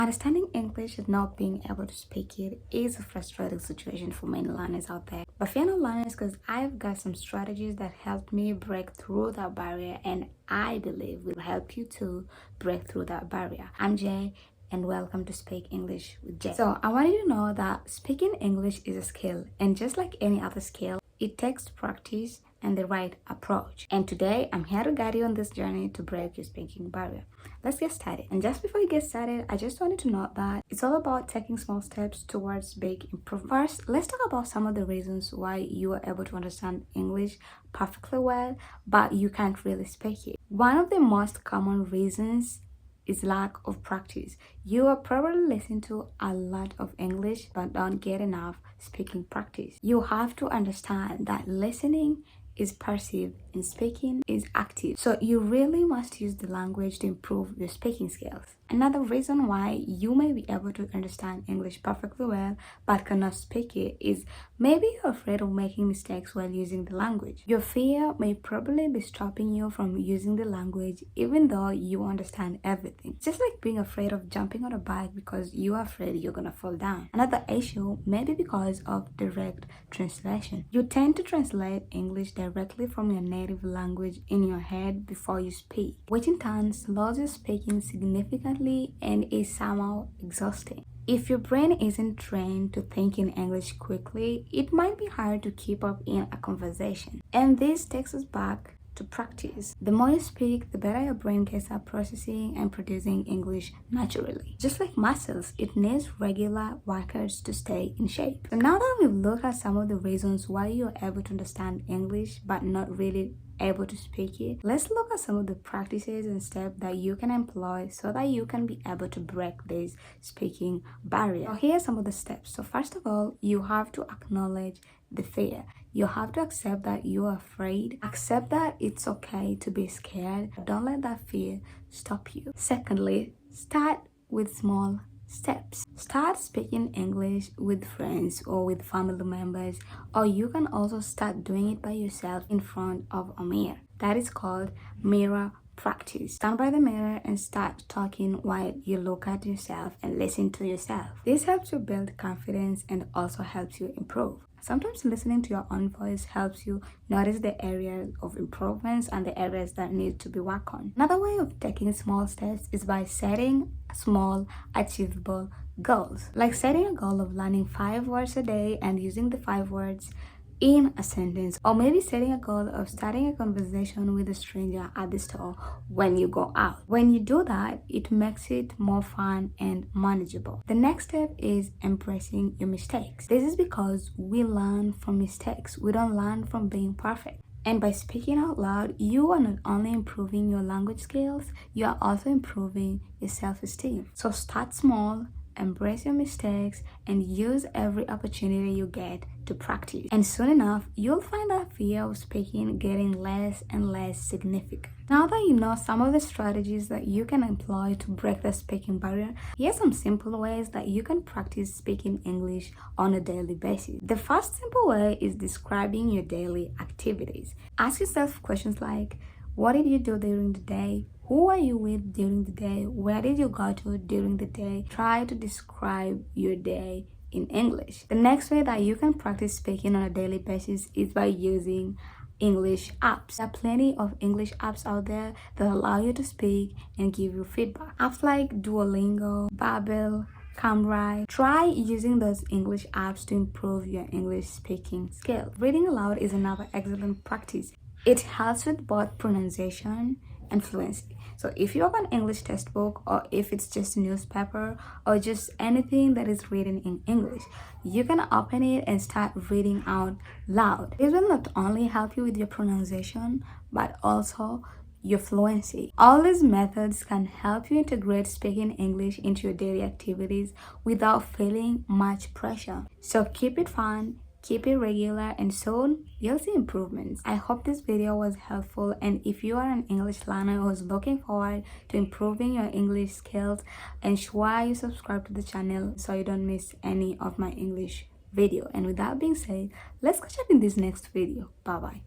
Understanding English and not being able to speak it is a frustrating situation for many learners out there. But fear not learners, because I've got some strategies that helped me break through that barrier, and I believe will help you to break through that barrier. I'm Jay, and welcome to Speak English with Jay. So I want you to know that speaking English is a skill, and just like any other skill, it takes practice and the right approach. And today I'm here to guide you on this journey to break your speaking barrier. Let's get started. And just before you get started, I just wanted to note that it's all about taking small steps towards big improvement. First, let's talk about some of the reasons why you are able to understand English perfectly well, but you can't really speak it. One of the most common reasons is lack of practice. You are probably listening to a lot of English but don't get enough speaking practice. You have to understand that listening is passive and speaking is active. So you really must use the language to improve your speaking skills. Another reason why you may be able to understand English perfectly well but cannot speak it is maybe you're afraid of making mistakes while using the language. Your fear may probably be stopping you from using the language even though you understand everything. Just like being afraid of jumping on a bike because you are afraid you're gonna fall down. Another issue may be because of direct translation. You tend to translate English directly from your native language in your head before you speak, which in turn slows your speaking significantly and is somehow exhausting. If your brain isn't trained to think in English quickly, it might be hard to keep up in a conversation. And this takes us back to practice. The more you speak, the better your brain gets at processing and producing English naturally. Just like muscles, it needs regular workouts to stay in shape. So now that we've looked at some of the reasons why you're able to understand English but not really able to speak it, let's look at some of the practices and steps that you can employ so that you can be able to break this speaking barrier. So here are some of the steps. So first of all, you have to acknowledge the fear. You have to accept that you're afraid. Accept that it's okay to be scared. Don't let that fear stop you. Secondly, start with small steps. Start speaking English with friends or with family members, or you can also start doing it by yourself in front of a mirror. That is called mirror practice. Stand by the mirror and start talking while you look at yourself and listen to yourself. This helps you build confidence and also helps you improve. Sometimes listening to your own voice helps you notice the areas of improvements and the areas that need to be worked on. Another way of taking small steps is by setting small, achievable goals. Like setting a goal of learning 5 words a day and using the 5 words in a sentence, or maybe setting a goal of starting a conversation with a stranger at the store when you go out. When you do that, it makes it more fun and manageable. The next step is embracing your mistakes. This is because we learn from mistakes. We don't learn from being perfect. And by speaking out loud, you are not only improving your language skills, you are also improving your self-esteem. So start small, embrace your mistakes, and use every opportunity you get to practice. And soon enough, you'll find that fear of speaking getting less and less significant. Now that you know some of the strategies that you can employ to break the speaking barrier, here's some simple ways that you can practice speaking English on a daily basis. The first simple way is describing your daily activities. Ask yourself questions like, what did you do during the day? Who are you with during the day? Where did you go to during the day? Try to describe your day in English. The next way that you can practice speaking on a daily basis is by using English apps. There are plenty of English apps out there that allow you to speak and give you feedback. Apps like Duolingo, Babbel, Cambrai. Try using those English apps to improve your English speaking skills. Reading aloud is another excellent practice. It helps with both pronunciation and fluency. So if you have an English textbook, or if it's just a newspaper, or just anything that is written in English, you can open it and start reading out loud. This will not only help you with your pronunciation, but also your fluency. All these methods can help you integrate speaking English into your daily activities without feeling much pressure. So keep it fun, keep it regular, and soon you'll see improvements. I hope this video was helpful, and if you are an English learner who's looking forward to improving your English skills, ensure you subscribe to the channel so you don't miss any of my English video. And with that being said, let's catch up in this next video. Bye bye.